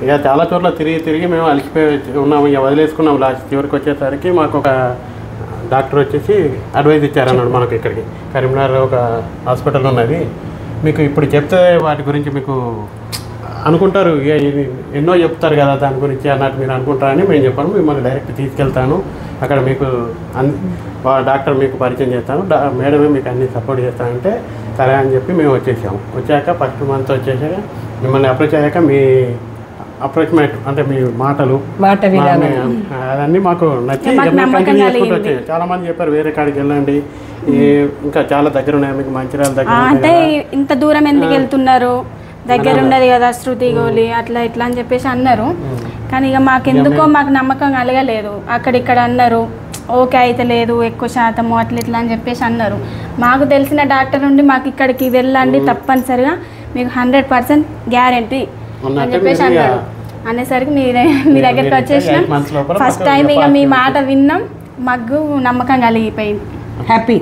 ఇక చాలా చోట్ల తిరిగి మేము అలసిపోయి ఉన్నాము, ఇక వదిలేసుకున్నాం. లాస్ట్ చివరికి వచ్చేసరికి మాకు ఒక డాక్టర్ వచ్చేసి అడ్వైజ్ ఇచ్చారన్నాడు మనకు. ఇక్కడికి కరీంనగర్ ఒక హాస్పిటల్ ఉన్నది, మీకు ఇప్పుడు చెప్తే వాటి గురించి మీకు అనుకుంటారు, ఎన్నో చెప్తారు కదా దాని గురించి అన్నట్టు మీరు అనుకుంటారని మేము చెప్పాము. మిమ్మల్ని డైరెక్ట్ తీసుకెళ్తాను, అక్కడ మీకు డాక్టర్ మీకు పరిచయం చేస్తాను, మేడమే మీకు అన్ని సపోర్ట్ చేస్తానంటే సరే అని చెప్పి మేము వచ్చేసాము. వచ్చాక ఫస్ట్ మంత్ వచ్చేసాక మిమ్మల్ని అప్రోచ్ అయ్యాక మీ అప్రోచ్మెంట్ అంటే మీ మాటలు అవన్నీ మాకు నచ్చి కంటిన్యూ చేసుకుంటూ వచ్చాయి. చాలా మంది చెప్పారు వేరే కాడికి వెళ్ళండి, ఇంకా చాలా దగ్గర ఉన్నాయి మీకు, మంచిర్యాల దగ్గర అంటే ఇంత దూరం ఎందుకు వెళ్తున్నారు, దగ్గర ఉండదు కదా శృతి గోలి అట్లా ఇట్లా అని చెప్పేసి అన్నారు. కానీ ఇక మాకెందుకో మాకు నమ్మకం కలగలేదు. అక్కడిక్కడ అన్నారు ఓకే అయితే లేదు ఎక్కువ శాతము అట్లా ఇట్లా అని చెప్పేసి అన్నారు. మాకు తెలిసిన డాక్టర్ నుండి మాకు ఇక్కడికి వెళ్ళండి తప్పనిసరిగా మీకు 100% గ్యారంటీ అని చెప్పేసి అన్నారు. అనేసరికి మీ దగ్గరికి వచ్చేసినాం. ఫస్ట్ టైం ఇక మీ మాట విన్నాం, మాకు నమ్మకం కలిగిపోయింది. హ్యాపీ